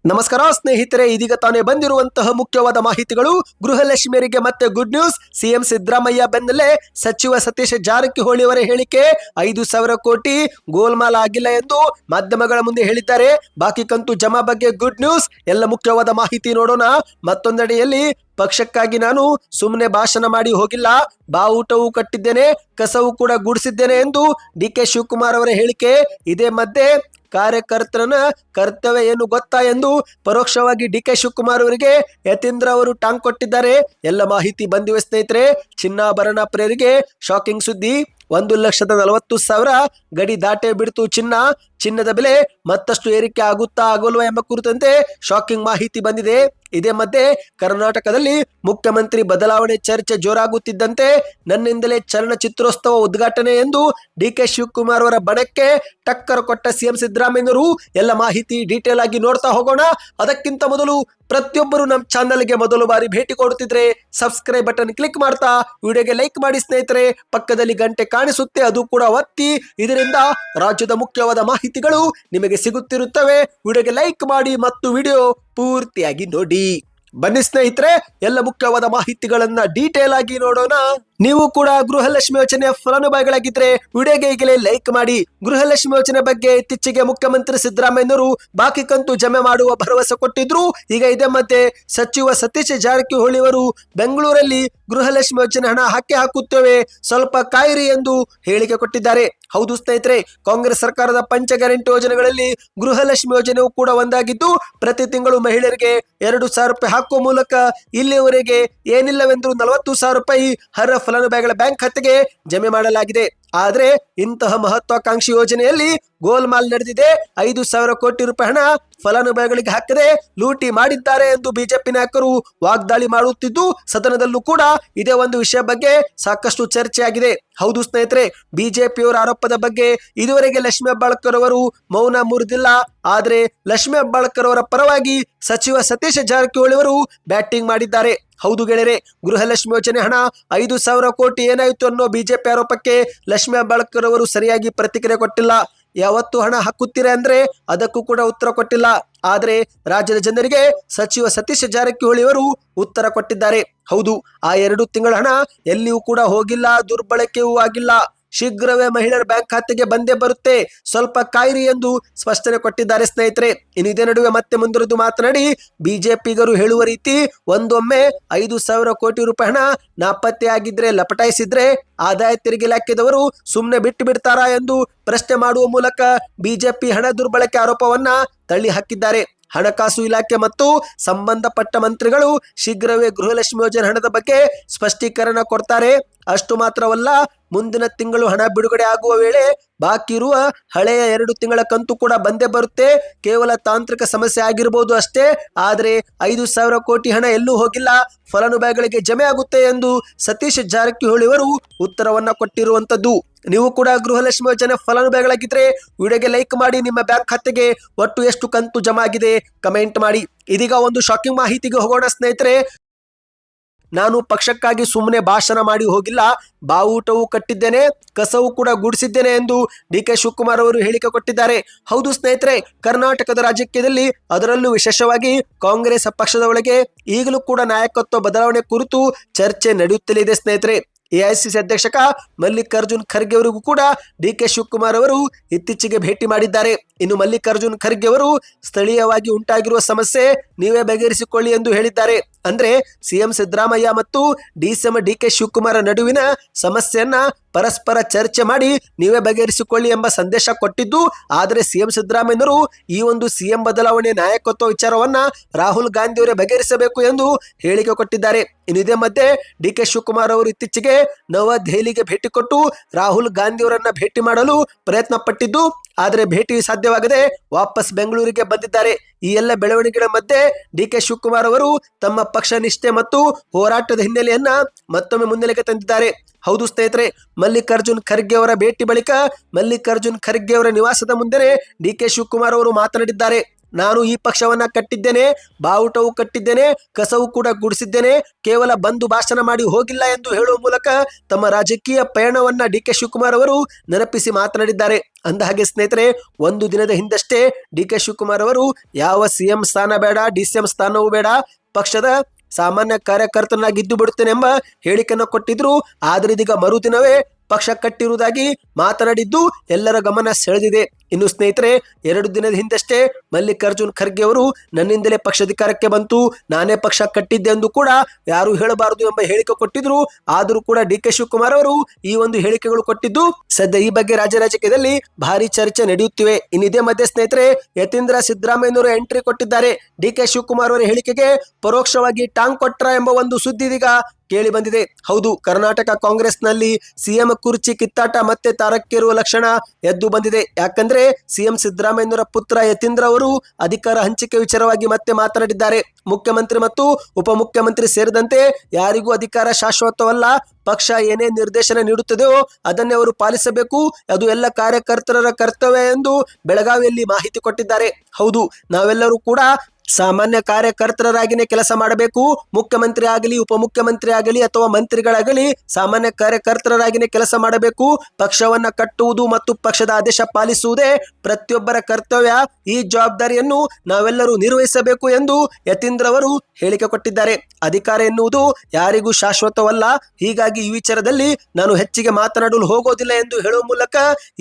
ನಮಸ್ಕಾರ ಸ್ನೇಹಿತರೆ, ಇದೀಗ ತಾನೇ ಬಂದಿರುವಂತಹ ಮುಖ್ಯವಾದ ಮಾಹಿತಿಗಳು. ಗೃಹಲಕ್ಷ್ಮಿಯರಿಗೆ ಮತ್ತೆ ಗುಡ್ ನ್ಯೂಸ್. ಸಿಎಂ ಸಿದ್ದರಾಮಯ್ಯ ಬೆನ್ನಲ್ಲೇ ಸಚಿವ ಸತೀಶ್ ಜಾರಕಿಹೊಳಿ ಅವರ ಹೇಳಿಕೆ 5,000 ಕೋಟಿ ಗೋಲ್ಮಾಲ್ ಆಗಿಲ್ಲ ಎಂದು ಮಾಧ್ಯಮಗಳ ಮುಂದೆ ಹೇಳಿದ್ದಾರೆ. ಬಾಕಿ ಕಂತು ಜಮಾ ಬಗ್ಗೆ ಗುಡ್ ನ್ಯೂಸ್. ಎಲ್ಲ ಮುಖ್ಯವಾದ ಮಾಹಿತಿ ನೋಡೋಣ. ಮತ್ತೊಂದೆಡೆಯಲ್ಲಿ ಪಕ್ಷಕ್ಕಾಗಿ ನಾನು ಸುಮ್ಮನೆ ಭಾಷಣ ಮಾಡಿ ಹೋಗಿಲ್ಲ, ಬಾವುಟವೂ ಕಟ್ಟಿದ್ದೇನೆ, ಕಸವು ಕೂಡ ಗುಡಿಸಿದ್ದೇನೆ ಎಂದು ಡಿಕೆ ಶಿವಕುಮಾರ್ ಅವರ ಹೇಳಿಕೆ. ಇದೇ ಮಧ್ಯೆ ಕಾರ್ಯಕರ್ತರನ ಕರ್ತವ್ಯ ಏನು ಗೊತ್ತಾ ಎಂದು ಪರೋಕ್ಷವಾಗಿ ಡಿಕೆ ಶಿವಕುಮಾರ್ ಅವರಿಗೆ ಯತೀಂದ್ರ ಅವರು ಟಾಂಗ್ ಕೊಟ್ಟಿದ್ದಾರೆ. ಎಲ್ಲ ಮಾಹಿತಿ ಬಂದಿವೆ ಸ್ನೇಹಿತರೆ. ಚಿನ್ನಾಭರಣ ಪ್ರಿಯರಿಗೆ ಶಾಕಿಂಗ್ ಸುದ್ದಿ. 1,40,000 ಗಡಿ ದಾಟೆ ಬಿಡ್ತು ಚಿನ್ನದ ಬೆಲೆ ಮತ್ತಷ್ಟು ಏರಿಕೆ ಆಗುತ್ತಾ ಆಗೋಲ್ವಾ ಎಂಬ ಕುರಿತಂತೆ ಶಾಕಿಂಗ್ ಮಾಹಿತಿ ಬಂದಿದೆ. ಇದೇ ಮಧ್ಯೆ ಕರ್ನಾಟಕದಲ್ಲಿ ಮುಖ್ಯಮಂತ್ರಿ ಬದಲಾವಣೆ ಚರ್ಚೆ ಜೋರಾಗುತ್ತಿದ್ದಂತೆ ನನ್ನಿಂದಲೇ ಚಲನಚಿತ್ರೋತ್ಸವ ಉದ್ಘಾಟನೆ ಎಂದು ಡಿಕೆ ಶಿವಕುಮಾರ್ ಅವರ ಬಣಕ್ಕೆ ಟಕ್ಕರ್ ಕೊಟ್ಟ ಸಿಎಂ ಸಿದ್ದರಾಮಯ್ಯನವರು. ಎಲ್ಲ ಮಾಹಿತಿ ಡೀಟೇಲ್ ಆಗಿ ನೋಡ್ತಾ ಹೋಗೋಣ. ಅದಕ್ಕಿಂತ ಮೊದಲು ಪ್ರತಿಯೊಬ್ಬರು ನಮ್ಮ ಚಾನಲ್ಗೆ ಮೊದಲು ಬಾರಿ ಭೇಟಿ ಕೊಡುತ್ತಿದ್ರೆ ಸಬ್ಸ್ಕ್ರೈಬ್ ಬಟನ್ ಕ್ಲಿಕ್ ಮಾಡ್ತಾ ವಿಡಿಯೋಗೆ ಲೈಕ್ ಮಾಡಿ ಸ್ನೇಹಿತರೆ. ಪಕ್ಕದಲ್ಲಿ ಗಂಟೆ ಕಾಣಿಸುತ್ತೆ, ಅದು ಕೂಡ ಒತ್ತಿ. ಇದರಿಂದ ರಾಜ್ಯದ ಮುಖ್ಯವಾದ ಮಾಹಿತಿಗಳು ನಿಮಗೆ ಸಿಗುತ್ತಿರುತ್ತವೆ. ವಿಡಿಯೋಗೆ ಲೈಕ್ ಮಾಡಿ ಮತ್ತು ವಿಡಿಯೋ ಪೂರ್ತಿಯಾಗಿ ನೋಡಿ. ಬನ್ನಿ ಸ್ನೇಹಿತರೆ, ಎಲ್ಲ ಮುಖ್ಯವಾದ ಮಾಹಿತಿಗಳನ್ನ ಡೀಟೇಲ್ ಆಗಿ ನೋಡೋಣ. ನೀವು ಕೂಡ ಗೃಹಲಕ್ಷ್ಮಿ ಯೋಜನೆಯ ಫಲಾನುಭವಿಗಳಾಗಿದ್ರೆ ವಿಡಿಯೋಗೆ ಈಗಲೇ ಲೈಕ್ ಮಾಡಿ. ಗೃಹಲಕ್ಷ್ಮಿ ಯೋಜನೆ ಬಗ್ಗೆ ಇತ್ತೀಚೆಗೆ ಮುಖ್ಯಮಂತ್ರಿ ಸಿದ್ದರಾಮಯ್ಯನವರು ಬಾಕಿ ಕಂತು ಜಮೆ ಮಾಡುವ ಭರವಸೆ ಕೊಟ್ಟಿದ್ರು. ಈಗ ಇದೇ ಮಧ್ಯೆ ಸಚಿವ ಸತೀಶ್ ಜಾರಕಿಹೊಳಿ ಅವರು ಬೆಂಗಳೂರಲ್ಲಿ ಗೃಹಲಕ್ಷ್ಮಿ ಯೋಜನೆ ಹಣ ಹಾಕುತ್ತೇವೆ, ಸ್ವಲ್ಪ ಕಾಯಿರಿ ಎಂದು ಹೇಳಿಕೆ ಕೊಟ್ಟಿದ್ದಾರೆ. ಹೌದು ಸ್ನೇಹಿತರೆ, ಕಾಂಗ್ರೆಸ್ ಸರ್ಕಾರದ ಪಂಚ ಗ್ಯಾರಂಟಿ ಯೋಜನೆಗಳಲ್ಲಿ ಗೃಹಲಕ್ಷ್ಮಿ ಯೋಜನೆಯೂ ಕೂಡ ಒಂದಾಗಿದ್ದು, ಪ್ರತಿ ತಿಂಗಳು ಮಹಿಳೆಯರಿಗೆ 2,000 ರೂಪಾಯಿ ಹಾಕುವ ಮೂಲಕ ಇಲ್ಲಿಯವರೆಗೆ ಏನಿಲ್ಲವೆಂದರೂ 40,000 ರೂಪಾಯಿ ಹರ ಫಲಾನುಭವಿಗಳ ಬ್ಯಾಂಕ್ ಖಾತೆಗೆ ಜಮೆ ಮಾಡಲಾಗಿದೆ. ಆದರೆ ಇಂತಹ ಮಹತ್ವಾಕಾಂಕ್ಷಿ ಯೋಜನೆಯಲ್ಲಿ ಗೋಲ್ಮಾಲ್ ನಡೆದಿದೆ. 5,000 ಕೋಟಿ ರೂಪಾಯಿ ಹಣ ಫಲಾನುಭವಿಗಳಿಗೆ ಹಾಕದೆ ಲೂಟಿ ಮಾಡಿದ್ದಾರೆ ಎಂದು ಬಿಜೆಪಿ ನಾಯಕರು ವಾಗ್ದಾಳಿ ಮಾಡುತ್ತಿದ್ದು, ಸದನದಲ್ಲೂ ಕೂಡ ಇದೇ ಒಂದು ವಿಷಯ ಬಗ್ಗೆ ಸಾಕಷ್ಟು ಚರ್ಚೆಯಾಗಿದೆ. ಹೌದು ಸ್ನೇಹಿತರೆ, ಬಿಜೆಪಿಯವರ ಆರೋಪದ ಬಗ್ಗೆ ಇದುವರೆಗೆ ಲಕ್ಷ್ಮೀ ಹೆಬ್ಬಾಳ್ಕರ್ ಅವರು ಮೌನ ಮುರಿದಿಲ್ಲ. ಆದರೆ ಲಕ್ಷ್ಮೀ ಹೆಬ್ಬಾಳ್ಕರ್ ಅವರ ಪರವಾಗಿ ಸಚಿವ ಸತೀಶ್ ಜಾರಕಿಹೊಳಿ ಅವರು ಬ್ಯಾಟಿಂಗ್ ಮಾಡಿದ್ದಾರೆ. ಹೌದು ಗೆಳೆಯರೆ, ಗೃಹಲಕ್ಷ್ಮಿ ಯೋಜನೆ ಹಣ 5,000 ಕೋಟಿ ಏನಾಯಿತು ಅನ್ನೋ ಬಿಜೆಪಿ ಆರೋಪಕ್ಕೆ ಲಕ್ಷ್ಮೀ ಹೆಬ್ಬಾಳ್ಕರ್ ಅವರು ಸರಿಯಾಗಿ ಪ್ರತಿಕ್ರಿಯೆ ಕೊಟ್ಟಿಲ್ಲ. ಯಾವತ್ತು ಹಣ ಹಾಕುತ್ತೀರಾ ಅಂದ್ರೆ ಅದಕ್ಕೂ ಕೂಡ ಉತ್ತರ ಕೊಟ್ಟಿಲ್ಲ. ಆದರೆ ರಾಜ್ಯದ ಜನರಿಗೆ ಸಚಿವ ಸತೀಶ್ ಜಾರಕಿಹೊಳಿ ಅವರು ಉತ್ತರ ಕೊಟ್ಟಿದ್ದಾರೆ. ಹೌದು, ಆ 2 ತಿಂಗಳ ಹಣ ಎಲ್ಲಿಯೂ ಕೂಡ ಹೋಗಿಲ್ಲ, ದುರ್ಬಳಕೆಯೂ ಆಗಿಲ್ಲ, ಶೀಘ್ರವೇ ಮಹಿಳೆಯರ ಬ್ಯಾಂಕ್ ಖಾತೆಗೆ ಬಂದೇ ಬರುತ್ತೆ, ಸ್ವಲ್ಪ ಕಾಯಿರಿ ಎಂದು ಸ್ಪಷ್ಟನೆ ಕೊಟ್ಟಿದ್ದಾರೆ ಸ್ನೇಹಿತರೆ. ಇನ್ನು ಇದೇ ನಡುವೆ ಮತ್ತೆ ಮುಂದುವರೆದು ಮಾತನಾಡಿ, ಬಿಜೆಪಿಗರು ಹೇಳುವ ರೀತಿ ಒಂದೊಮ್ಮೆ 5,000 ಕೋಟಿ ರೂಪಾಯಿ ಹಣ ನಾಪತ್ತೆ ಆಗಿದ್ರೆ, ಲಪಟಾಯಿಸಿದ್ರೆ ಆದಾಯ ತೆರಿಗೆ ಇಲಾಖೆದವರು ಸುಮ್ಮನೆ ಬಿಟ್ಟು ಬಿಡ್ತಾರಾ ಎಂದು ಪ್ರಶ್ನೆ ಮಾಡುವ ಮೂಲಕ ಬಿಜೆಪಿ ಹಣ ದುರ್ಬಳಕೆ ಆರೋಪವನ್ನ ತಳ್ಳಿ ಹಾಕಿದ್ದಾರೆ. ಹಣಕಾಸು ಇಲಾಖೆ ಮತ್ತು ಸಂಬಂಧಪಟ್ಟ ಮಂತ್ರಿಗಳು ಶೀಘ್ರವೇ ಗೃಹಲಕ್ಷ್ಮಿ ಯೋಜನೆ ಹಣದ ಬಗ್ಗೆ ಸ್ಪಷ್ಟೀಕರಣ ಕೊಡ್ತಾರೆ. ಅಷ್ಟು ಮಾತ್ರವಲ್ಲ, ಮುಂದಿನ ತಿಂಗಳು ಹಣ ಬಿಡುಗಡೆ ಆಗುವ ವೇಳೆ ಬಾಕಿ ಇರುವ ಹಳೆಯ 2 ತಿಂಗಳ ಕಂತು ಕೂಡ ಬಂದೇ ಬರುತ್ತೆ. ಕೇವಲ ತಾಂತ್ರಿಕ ಸಮಸ್ಯೆ ಆಗಿರಬಹುದು ಅಷ್ಟೇ, ಆದರೆ 5,000 ಕೋಟಿ ಹಣ ಎಲ್ಲೂ ಹೋಗಿಲ್ಲ, ಫಲಾನುಭವಿಗಳಿಗೆ ಜಮೆ ಆಗುತ್ತೆ ಎಂದು ಸತೀಶ್ ಜಾರಕಿಹೊಳಿ ಅವರು ಉತ್ತರವನ್ನ ಕೊಟ್ಟಿರುವಂತದ್ದು. ನೀವು ಕೂಡ ಗೃಹಲಕ್ಷ್ಮಿ ಯೋಜನೆ ಫಲಾನುಭವಿಗಳಾಗಿದ್ರೆ ವಿಡಿಯೋಗೆ ಲೈಕ್ ಮಾಡಿ. ನಿಮ್ಮ ಬ್ಯಾಂಕ್ ಖಾತೆಗೆ ಒಟ್ಟು ಎಷ್ಟು ಕಂತು ಜಮಾ ಆಗಿದೆ ಕಮೆಂಟ್ ಮಾಡಿ. ಇದೀಗ ಒಂದು ಶಾಕಿಂಗ್ ಮಾಹಿತಿಗೆ ಹೋಗೋಣ ಸ್ನೇಹಿತರೆ. ನಾನು ಪಕ್ಷಕ್ಕಾಗಿ ಸುಮ್ಮನೆ ಭಾಷಣ ಮಾಡಿ ಹೋಗಿಲ್ಲ, ಬಾವುಟವೂ ಕಟ್ಟಿದ್ದೇನೆ, ಕಸವು ಕೂಡ ಗುಡಿಸಿದ್ದೇನೆ ಎಂದು ಡಿಕೆ ಶಿವಕುಮಾರ್ ಅವರು ಹೇಳಿಕೆ ಕೊಟ್ಟಿದ್ದಾರೆ. ಹೌದು ಸ್ನೇಹಿತರೆ, ಕರ್ನಾಟಕದ ರಾಜಕೀಯದಲ್ಲಿ ಅದರಲ್ಲೂ ವಿಶೇಷವಾಗಿ ಕಾಂಗ್ರೆಸ್ ಪಕ್ಷದ ಒಳಗೆ ಈಗಲೂ ಕೂಡ ನಾಯಕತ್ವ ಬದಲಾವಣೆ ಕುರಿತು ಚರ್ಚೆ ನಡೆಯುತ್ತಲಿದೆ ಸ್ನೇಹಿತರೆ. ಎಐಸಿಸಿ ಅಧ್ಯಕ್ಷ ಮಲ್ಲಿಕಾರ್ಜುನ್ ಖರ್ಗೆ ಅವರಿಗೂ ಕೂಡ ಡಿಕೆ ಶಿವಕುಮಾರ್ ಅವರು ಇತ್ತೀಚೆಗೆ ಭೇಟಿ ಮಾಡಿದ್ದಾರೆ. ಇನ್ನು ಮಲ್ಲಿಕಾರ್ಜುನ್ ಖರ್ಗೆ ಅವರು ಸ್ಥಳೀಯವಾಗಿ ಉಂಟಾಗಿರುವ ಸಮಸ್ಯೆ ನೀವೇ ಬಗೆಹರಿಸಿಕೊಳ್ಳಿ ಎಂದು ಹೇಳಿದ್ದಾರೆ. ಅಂದ್ರೆ ಸಿಎಂ ಸಿದ್ದರಾಮಯ್ಯ ಮತ್ತು ಡಿಸಿಎಂ ಡಿಕೆ ಶಿವಕುಮಾರ್ ನಡುವಿನ ಸಮಸ್ಯೆಯನ್ನ ಪರಸ್ಪರ ಚರ್ಚೆ ಮಾಡಿ ನೀವೇ ಬಗೆಹರಿಸಿಕೊಳ್ಳಿ ಎಂಬ ಸಂದೇಶ ಕೊಟ್ಟಿದ್ದು. ಆದರೆ ಸಿಎಂ ಸಿದ್ದರಾಮಯ್ಯನವರು ಈ ಒಂದು ಸಿಎಂ ಬದಲಾವಣೆ ನಾಯಕತ್ವ ವಿಚಾರವನ್ನ ರಾಹುಲ್ ಗಾಂಧಿ ಅವರೇ ಬಗೆಹರಿಸಬೇಕು ಎಂದು ಹೇಳಿಕೆ ಕೊಟ್ಟಿದ್ದಾರೆ. ಇನ್ನು ಇದೇ ಮಧ್ಯೆ ಡಿಕೆ ಶಿವಕುಮಾರ್ ಅವರು ಇತ್ತೀಚೆಗೆ ನವದೆಹಲಿಗೆ ಭೇಟಿ ಕೊಟ್ಟು ರಾಹುಲ್ ಗಾಂಧಿ ಅವರನ್ನ ಭೇಟಿ ಮಾಡಲು ಪ್ರಯತ್ನ ಪಟ್ಟಿದ್ದು, ಆದರೆ ಭೇಟಿ ಸಾಧ್ಯವಾಗದೆ ವಾಪಸ್ ಬೆಂಗಳೂರಿಗೆ ಬಂದಿದ್ದಾರೆ. ಈ ಎಲ್ಲ ಬೆಳವಣಿಗೆಗಳ ಮಧ್ಯೆ ಡಿಕೆ ಶಿವಕುಮಾರ್ ಅವರು ತಮ್ಮ ಪಕ್ಷ ನಿಷ್ಠೆ ಮತ್ತು ಹೋರಾಟದ ಹಿನ್ನೆಲೆಯನ್ನ ಮತ್ತೊಮ್ಮೆ ಮುನ್ನೆಲೆಗೆ ತಂದಿದ್ದಾರೆ. ಹೌದು ಸ್ನೇಹಿತರೆ, ಮಲ್ಲಿಕಾರ್ಜುನ್ ಖರ್ಗೆ ಅವರ ಭೇಟಿ ಬಳಿಕ ಮಲ್ಲಿಕಾರ್ಜುನ್ ಖರ್ಗೆ ಅವರ ನಿವಾಸದ ಮುಂದೆ ಡಿಕೆ ಶಿವಕುಮಾರ್ ಅವರು ಮಾತನಾಡಿದ್ದಾರೆ. ನಾನು ಈ ಪಕ್ಷವನ್ನ ಕಟ್ಟಿದ್ದೇನೆ, ಬಾವುಟವು ಕಟ್ಟಿದ್ದೇನೆ, ಕಸವು ಕೂಡ ಗುಡಿಸಿದ್ದೇನೆ, ಕೇವಲ ಬಂದು ಭಾಷಣ ಮಾಡಿ ಹೋಗಿಲ್ಲ ಎಂದು ಹೇಳುವ ಮೂಲಕ ತಮ್ಮ ರಾಜಕೀಯ ಪಯಣವನ್ನ ಡಿ.ಕೆ. ಶಿವಕುಮಾರ್ ಅವರು ನೆನಪಿಸಿ ಮಾತನಾಡಿದ್ದಾರೆ. ಅಂದಹಾಗೆ ಸ್ನೇಹಿತರೆ, ಒಂದು ದಿನದ ಹಿಂದಷ್ಟೇ ಡಿ.ಕೆ. ಶಿವಕುಮಾರ್ ಅವರು ಯಾವ ಸಿಎಂ ಸ್ಥಾನ ಬೇಡ, ಡಿ.ಸಿ.ಎಂ ಸ್ಥಾನವೂ ಬೇಡ, ಪಕ್ಷದ ಸಾಮಾನ್ಯ ಕಾರ್ಯಕರ್ತನಾಗಿದ್ದು ಬಿಡುತ್ತೇನೆ ಎಂಬ ಹೇಳಿಕೆಯನ್ನು ಕೊಟ್ಟಿದ್ರು. ಆದರೆ ಇದೀಗ ಮರುದಿನವೇ ಪಕ್ಷ ಕಟ್ಟಿರುವುದಾಗಿ ಮಾತನಾಡಿದ್ದು ಎಲ್ಲರ ಗಮನ ಸೆಳೆದಿದೆ. ಇನ್ನು ಸ್ನೇಹಿತರೆ, 2 ದಿನದ ಹಿಂದಷ್ಟೇ ಮಲ್ಲಿಕಾರ್ಜುನ್ ಖರ್ಗೆ ಅವರು ನನ್ನಿಂದಲೇ ಪಕ್ಷಾಧಿಕಾರಕ್ಕೆ ಬಂತು, ನಾನೇ ಪಕ್ಷ ಕಟ್ಟಿದ್ದೆ ಎಂದು ಕೂಡ ಯಾರು ಹೇಳಬಾರದು ಎಂಬ ಹೇಳಿಕೆ ಕೊಟ್ಟಿದ್ರು. ಆದರೂ ಕೂಡ ಡಿ.ಕೆ. ಶಿವಕುಮಾರ್ ಅವರು ಈ ಒಂದು ಹೇಳಿಕೆಗಳು ಕೊಟ್ಟಿದ್ದು ಸದ್ಯ ಈ ಬಗ್ಗೆ ರಾಜ್ಯ ರಾಜಕೀಯದಲ್ಲಿ ಭಾರಿ ಚರ್ಚೆ ನಡೆಯುತ್ತಿವೆ. ಇನ್ನಿದೇ ಮಧ್ಯೆ ಸ್ನೇಹಿತರೆ, ಯತೀಂದ್ರ ಸಿದ್ದರಾಮಯ್ಯನವರು ಎಂಟ್ರಿ ಕೊಟ್ಟಿದ್ದಾರೆ. ಡಿ.ಕೆ. ಶಿವಕುಮಾರ್ ಅವರ ಹೇಳಿಕೆಗೆ ಪರೋಕ್ಷವಾಗಿ ಟಾಂಗ್ ಕೊಟ್ರ ಎಂಬ ಒಂದು ಸುದ್ದಿ ಇದೀಗ ಕೇಳಿ ಬಂದಿದೆ. ಹೌದು, ಕರ್ನಾಟಕ ಕಾಂಗ್ರೆಸ್ನಲ್ಲಿ ಸಿಎಂ ಕುರ್ಚಿ ಕಿತ್ತಾಟ ಮತ್ತೆ ತಾರಕ್ಕೇರುವ ಲಕ್ಷಣ ಎದ್ದು ಬಂದಿದೆ. ಯಾಕಂದ್ರೆ ಸಿಎಂ ಸಿದ್ದರಾಮಯ್ಯನವರ ಪುತ್ರ ಯತೀಂದ್ರ ಅವರು ಅಧಿಕಾರ ಹಂಚಿಕೆ ವಿಚಾರವಾಗಿ ಮತ್ತೆ ಮಾತನಾಡಿದ್ದಾರೆ. ಮುಖ್ಯಮಂತ್ರಿ ಮತ್ತು ಉಪಮುಖ್ಯಮಂತ್ರಿ ಸೇರಿದಂತೆ ಯಾರಿಗೂ ಅಧಿಕಾರ ಶಾಶ್ವತವಲ್ಲ, ಪಕ್ಷ ಏನೇ ನಿರ್ದೇಶನ ನೀಡುತ್ತದೆಯೋ ಅದನ್ನೇ ಅವರು ಪಾಲಿಸಬೇಕು, ಅದು ಎಲ್ಲ ಕಾರ್ಯಕರ್ತರ ಕರ್ತವ್ಯ ಎಂದು ಬೆಳಗಾವಿಯಲ್ಲಿ ಮಾಹಿತಿ ಕೊಟ್ಟಿದ್ದಾರೆ. ಹೌದು, ನಾವೆಲ್ಲರೂ ಕೂಡ ಸಾಮಾನ್ಯ ಕಾರ್ಯಕರ್ತರಾಗಿನೇ ಕೆಲಸ ಮಾಡಬೇಕು. ಮುಖ್ಯಮಂತ್ರಿ ಆಗಲಿ, ಉಪಮುಖ್ಯಮಂತ್ರಿ ಆಗಲಿ ಅಥವಾ ಮಂತ್ರಿಗಳಾಗಲಿ ಸಾಮಾನ್ಯ ಕಾರ್ಯಕರ್ತರಾಗಿನೇ ಕೆಲಸ ಮಾಡಬೇಕು. ಪಕ್ಷವನ್ನ ಕಟ್ಟುವುದು ಮತ್ತು ಪಕ್ಷದ ಆದೇಶ ಪಾಲಿಸುವುದೇ ಪ್ರತಿಯೊಬ್ಬರ ಕರ್ತವ್ಯ. ಈ ಜವಾಬ್ದಾರಿಯನ್ನು ನಾವೆಲ್ಲರೂ ನಿರ್ವಹಿಸಬೇಕು ಎಂದು ಯತೀಂದ್ರ ಅವರು ಹೇಳಿಕೆ ಕೊಟ್ಟಿದ್ದಾರೆ. ಅಧಿಕಾರ ಎನ್ನುವುದು ಯಾರಿಗೂ ಶಾಶ್ವತವಲ್ಲ, ಹೀಗಾಗಿ ಈ ವಿಚಾರದಲ್ಲಿ ನಾನು ಹೆಚ್ಚಿಗೆ ಮಾತನಾಡಲು ಹೋಗೋದಿಲ್ಲ ಎಂದು ಹೇಳುವ ಮೂಲಕ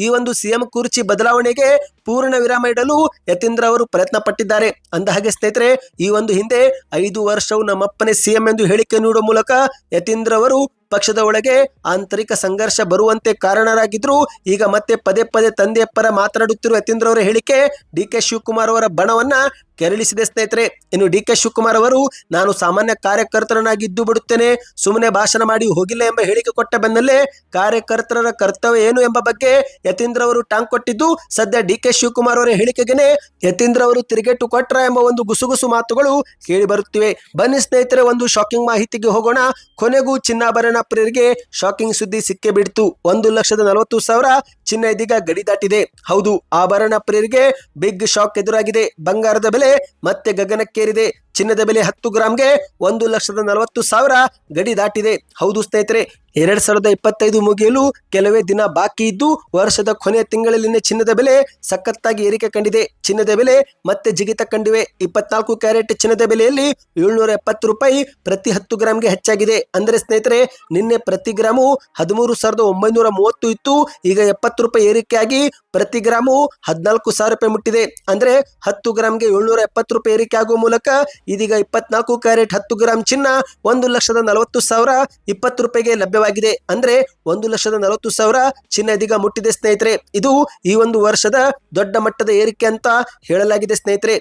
ಈ ಒಂದು ಸಿಎಂ ಕುರ್ಚಿ ಬದಲಾವಣೆಗೆ ಪೂರ್ಣ ವಿರಾಮ ಇಡಲು ಯತೀಂದ್ರ ಅವರು ಪ್ರಯತ್ನ ಪಟ್ಟಿದ್ದಾರೆ. ಅಂದಹಾಗೆ ಸ್ನೇಹಿತರೆ, ಈ ಒಂದು ಹಿಂದೆ 5 ವರ್ಷವು ನಮ್ಮಪ್ಪನೇ ಸಿಎಂ ಎಂದು ಹೇಳಿಕೆ ನೀಡುವ ಮೂಲಕ ಯತೀಂದ್ರ ಅವರು ಪಕ್ಷದ ಒಳಗೆ ಆಂತರಿಕ ಸಂಘರ್ಷ ಬರುವಂತೆ ಕಾರಣರಾಗಿದ್ರು. ಈಗ ಮತ್ತೆ ಪದೇ ಪದೇ ತಂದೆಯ ಪರ ಮಾತನಾಡುತ್ತಿರುವ ಯತೀಂದ್ರ ಅವರ ಹೇಳಿಕೆ ಡಿ.ಕೆ. ಶಿವಕುಮಾರ್ ಅವರ ಬಣವನ್ನ ಕೆರಳಿಸಿದೆ ಸ್ನೇಹಿತರೆ. ಇನ್ನು ಡಿ.ಕೆ. ಶಿವಕುಮಾರ್ ಅವರು ನಾನು ಸಾಮಾನ್ಯ ಕಾರ್ಯಕರ್ತರನಾಗಿದ್ದು ಬಿಡುತ್ತೇನೆ, ಸುಮ್ಮನೆ ಭಾಷಣ ಮಾಡಿ ಹೋಗಿಲ್ಲ ಎಂಬ ಹೇಳಿಕೆ ಕೊಟ್ಟ ಬೆನ್ನಲ್ಲೇ ಕಾರ್ಯಕರ್ತರ ಕರ್ತವ್ಯ ಏನು ಎಂಬ ಬಗ್ಗೆ ಯತೀಂದ್ರ ಅವರು ಟಾಂಗ್ ಕೊಟ್ಟಿದ್ದು ಸದ್ಯ ಡಿ.ಕೆ. ಶಿವಕುಮಾರ್ ಅವರ ಹೇಳಿಕೆಗೆ ಯತೀಂದ್ರ ಅವರು ತಿರುಗೇಟು ಕೊಟ್ರ ಎಂಬ ಒಂದು ಗುಸುಗುಸು ಮಾತುಗಳು ಕೇಳಿ ಬರುತ್ತಿವೆ. ಬನ್ನಿ ಸ್ನೇಹಿತರೆ, ಒಂದು ಶಾಕಿಂಗ್ ಮಾಹಿತಿಗೆ ಹೋಗೋಣ. ಕೊನೆಗೂ ಚಿನ್ನಾಭರಣ ಪ್ರಿಯರಿಗೆ ಶಾಕಿಂಗ್ ಸುದ್ದಿ ಸಿಕ್ಕೇ ಬಿಡ್ತು. 1,40,000 ಚಿನ್ನ ಇದೀಗ ಗಡಿ ದಾಟಿದೆ. ಹೌದು, ಆಭರಣ ಪ್ರಿಯರಿಗೆ ಬಿಗ್ ಶಾಕ್ ಎದುರಾಗಿದೆ. ಬಂಗಾರದ ಬೆಲೆ ಮತ್ತೆ ಗಗನಕ್ಕೇರಿದೆ. ಚಿನ್ನದ ಬೆಲೆ 10 ಗ್ರಾಂಗೆ 1,40,000 ಗಡಿ ದಾಟಿದೆ. ಹೌದು ಸ್ನೇಹಿತರೆ, 2025 ಮುಗಿಯಲು ಕೆಲವೇ ದಿನ ಬಾಕಿ ಇದ್ದು ವರ್ಷದ ಕೊನೆಯ ತಿಂಗಳಲ್ಲಿನೇ ಚಿನ್ನದ ಬೆಲೆ ಸಖತ್ತಾಗಿ ಏರಿಕೆ ಕಂಡಿದೆ. ಚಿನ್ನದ ಬೆಲೆ ಮತ್ತೆ ಜಿಗಿತ ಕಂಡಿವೆ. 24 ಕ್ಯಾರೆಟ್ ಚಿನ್ನದ ಬೆಲೆಯಲ್ಲಿ 770 ರೂಪಾಯಿ ಪ್ರತಿ 10 ಗ್ರಾಂಗೆ ಹೆಚ್ಚಾಗಿದೆ. ಅಂದ್ರೆ ಸ್ನೇಹಿತರೆ, ನಿನ್ನೆ ಪ್ರತಿ ಗ್ರಾಮು 13,930 ಇತ್ತು. ಈಗ 70 ರೂಪಾಯಿ ಏರಿಕೆಯಾಗಿ ಪ್ರತಿ ಗ್ರಾಮು 14,000 ರೂಪಾಯಿ ಮುಟ್ಟಿದೆ. ಅಂದ್ರೆ 10 ಗ್ರಾಂಗೆ 770 ರೂಪಾಯಿ ಏರಿಕೆ ಆಗುವ ಮೂಲಕ ಇದೀಗ 24 ಕ್ಯಾರೆಟ್ 10 ಗ್ರಾಂ ಚಿನ್ನ 1,40,000 20 ರೂಪಾಯಿಗೆ ಲಭ್ಯವಾಗಿದೆ. ಅಂದ್ರೆ 1,40,000 ಚಿನ್ನ ಇದೀಗ ಮುಟ್ಟಿದೆ ಸ್ನೇಹಿತರೆ. ಇದು ಈ ಒಂದು ವರ್ಷದ ದೊಡ್ಡ ಮಟ್ಟದ ಏರಿಕೆ ಅಂತ ಹೇಳಲಾಗಿದೆ ಸ್ನೇಹಿತರೆ.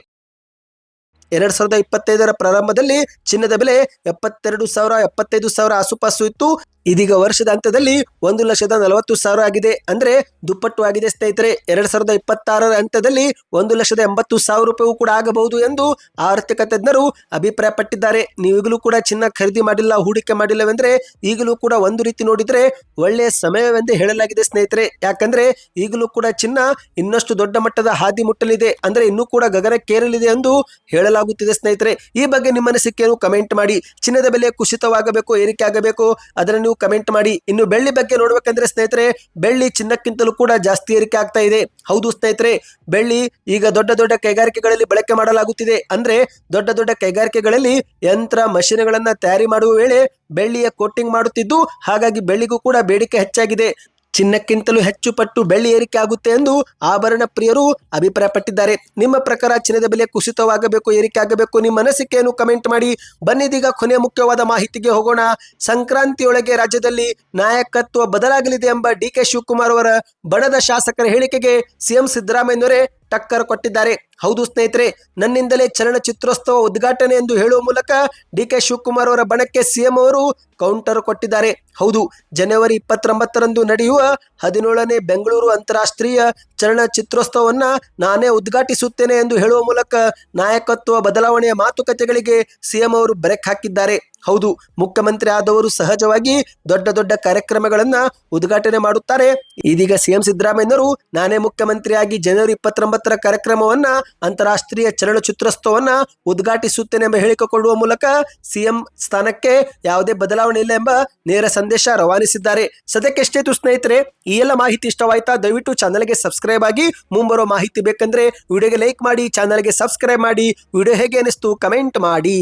2025ರ ಪ್ರಾರಂಭದಲ್ಲಿ ಚಿನ್ನದ ಬೆಲೆ 72,000 75,000 ಆಸುಪಾಸು ಇತ್ತು. ಇದೀಗ ವರ್ಷದ ಅಂತ್ಯದಲ್ಲಿ 1,40,000 ಆಗಿದೆ. ಅಂದ್ರೆ ದುಪ್ಪಟ್ಟು ಆಗಿದೆ ಸ್ನೇಹಿತರೆ. 2026ರ ಅಂತ್ಯದಲ್ಲಿ 1,80,000 ರೂಪಾಯಿ ಕೂಡ ಆಗಬಹುದು ಎಂದು ಆರ್ಥಿಕ ತಜ್ಞರು ಅಭಿಪ್ರಾಯಪಟ್ಟಿದ್ದಾರೆ. ನೀವಿಗಲೂ ಕೂಡ ಚಿನ್ನ ಖರೀದಿ ಮಾಡಿಲ್ಲ, ಹೂಡಿಕೆ ಮಾಡಿಲ್ಲವೆಂದ್ರೆ ಈಗಲೂ ಕೂಡ ಒಂದು ರೀತಿ ನೋಡಿದ್ರೆ ಒಳ್ಳೆಯ ಸಮಯವೆಂದೇ ಹೇಳಲಾಗಿದೆ ಸ್ನೇಹಿತರೆ. ಯಾಕಂದ್ರೆ ಈಗಲೂ ಕೂಡ ಚಿನ್ನ ಇನ್ನಷ್ಟು ದೊಡ್ಡ ಮಟ್ಟದ ಹಾದಿ ಮುಟ್ಟಲಿದೆ, ಅಂದ್ರೆ ಇನ್ನೂ ಕೂಡ ಗಗನಕ್ಕೇರಲಿದೆ ಎಂದು ಹೇಳಲಾಗುತ್ತಿದೆ ಸ್ನೇಹಿತರೆ. ಈ ಬಗ್ಗೆ ನಿಮ್ಮ ಅನಿಸಿಕೆಯನ್ನು ಕಮೆಂಟ್ ಮಾಡಿ. ಚಿನ್ನದ ಬೆಲೆ ಕುಸಿತವಾಗಬೇಕು, ಏರಿಕೆ ಆಗಬೇಕು, ಅದನ್ನು ಕಮೆಂಟ್ ಮಾಡಿ. ಇನ್ನು ಬೆಳ್ಳಿ ಬಗ್ಗೆ ನೋಡ್ಬೇಕಂದ್ರೆ ಸ್ನೇಹಿತರೆ, ಬೆಳ್ಳಿ ಚಿನ್ನಕ್ಕಿಂತಲೂ ಕೂಡ ಜಾಸ್ತಿ ಏರಿಕೆ ಆಗ್ತಾ ಇದೆ. ಹೌದು ಸ್ನೇಹಿತರೆ, ಬೆಳ್ಳಿ ಈಗ ದೊಡ್ಡ ದೊಡ್ಡ ಕೈಗಾರಿಕೆಗಳಲ್ಲಿ ಬಳಕೆ ಮಾಡಲಾಗುತ್ತಿದೆ. ಅಂದ್ರೆ ದೊಡ್ಡ ದೊಡ್ಡ ಕೈಗಾರಿಕೆಗಳಲ್ಲಿ ಯಂತ್ರ ಮಷೀನ್ಗಳನ್ನ ತಯಾರಿ ಮಾಡುವ ವೇಳೆ ಬೆಳ್ಳಿಯ ಕೋಟಿಂಗ್ ಮಾಡುತ್ತಿದ್ದು, ಹಾಗಾಗಿ ಬೆಳ್ಳಿಗೂ ಕೂಡ ಬೇಡಿಕೆ ಹೆಚ್ಚಾಗಿದೆ. ಚಿನ್ನಕ್ಕಿಂತಲೂ ಹೆಚ್ಚು ಪಟ್ಟು ಬೆಳ್ಳಿ ಏರಿಕೆ ಆಗುತ್ತೆ ಎಂದು ಆಭರಣ ಪ್ರಿಯರು ಅಭಿಪ್ರಾಯಪಟ್ಟಿದ್ದಾರೆ. ನಿಮ್ಮ ಪ್ರಕಾರ ಚಿನ್ನದ ಬೆಲೆ ಕುಸಿತವಾಗಬೇಕು, ಏರಿಕೆ ಆಗಬೇಕು? ನಿಮ್ಮ ಅನಿಸಿಕೆಯನ್ನು ಕಮೆಂಟ್ ಮಾಡಿ. ಬನ್ನಿದೀಗ ಕೊನೆಯ ಮುಖ್ಯವಾದ ಮಾಹಿತಿಗೆ ಹೋಗೋಣ. ಸಂಕ್ರಾಂತಿಯೊಳಗೆ ರಾಜ್ಯದಲ್ಲಿ ನಾಯಕತ್ವ ಬದಲಾಗಲಿದೆ ಎಂಬ ಡಿ.ಕೆ. ಶಿವಕುಮಾರ್ ಅವರ ಬಣದ ಶಾಸಕರ ಹೇಳಿಕೆಗೆ ಸಿಎಂ ಸಿದ್ದರಾಮಯ್ಯನವರೇ ಟಕ್ಕರ್ ಕೊಟ್ಟಿದ್ದಾರೆ. ಹೌದು ಸ್ನೇಹಿತರೆ, ನನ್ನಿಂದಲೇ ಚಲನಚಿತ್ರೋತ್ಸವ ಉದ್ಘಾಟನೆ ಎಂದು ಹೇಳುವ ಮೂಲಕ ಡಿ.ಕೆ. ಶಿವಕುಮಾರ್ ಅವರ ಬಣಕ್ಕೆ ಸಿಎಂ ಅವರು ಕೌಂಟರ್ ಕೊಟ್ಟಿದ್ದಾರೆ. ಹೌದು, ಜನವರಿ 29ರಂದು ನಡೆಯುವ 17ನೇ ಬೆಂಗಳೂರು ಅಂತಾರಾಷ್ಟ್ರೀಯ ಚಲನಚಿತ್ರೋತ್ಸವವನ್ನ ನಾನೇ ಉದ್ಘಾಟಿಸುತ್ತೇನೆ ಎಂದು ಹೇಳುವ ಮೂಲಕ ನಾಯಕತ್ವ ಬದಲಾವಣೆಯ ಮಾತುಕತೆಗಳಿಗೆ ಸಿಎಂ ಅವರು ಬ್ರೇಕ್ ಹಾಕಿದ್ದಾರೆ. ಹೌದು, ಮುಖ್ಯಮಂತ್ರಿ ಆದವರು ಸಹಜವಾಗಿ ದೊಡ್ಡ ದೊಡ್ಡ ಕಾರ್ಯಕ್ರಮಗಳನ್ನ ಉದ್ಘಾಟನೆ ಮಾಡುತ್ತಾರೆ. ಇದೀಗ ಸಿಎಂ ಸಿದ್ದರಾಮಯ್ಯನವರು ನಾನೇ ಮುಖ್ಯಮಂತ್ರಿಯಾಗಿ ಜನವರಿ 29ರ ಕಾರ್ಯಕ್ರಮವನ್ನ ಅಂತಾರಾಷ್ಟ್ರೀಯ ಚಲನಚಿತ್ರೋತ್ಸವವನ್ನ ಉದ್ಘಾಟಿಸುತ್ತೇನೆ ಎಂಬ ಹೇಳಿಕೆ ಕೊಡುವ ಮೂಲಕ ಸಿಎಂ ಸ್ಥಾನಕ್ಕೆ ಯಾವುದೇ ಬದಲಾವಣೆ ಇಲ್ಲ ಎಂಬ ನೇರ ಸಂದೇಶ ರವಾನಿಸಿದ್ದಾರೆ. ಸದ್ಯಕ್ಕೆ ಎಷ್ಟೇತು ಸ್ನೇಹಿತರೆ, ಈ ಎಲ್ಲ ಮಾಹಿತಿ ಇಷ್ಟವಾಯ್ತಾ? ದಯವಿಟ್ಟು ಚಾನಲ್ಗೆ ಸಬ್ಸ್ಕ್ರೈಬ್ ಆಗಿ. ಮುಂಬರೋ ಮಾಹಿತಿ ಬೇಕಂದ್ರೆ ವಿಡಿಯೋಗೆ ಲೈಕ್ ಮಾಡಿ, ಚಾನಲ್ಗೆ ಸಬ್ಸ್ಕ್ರೈಬ್ ಮಾಡಿ. ವಿಡಿಯೋ ಹೇಗೆ ಅನಿಸ್ತು ಕಮೆಂಟ್ ಮಾಡಿ.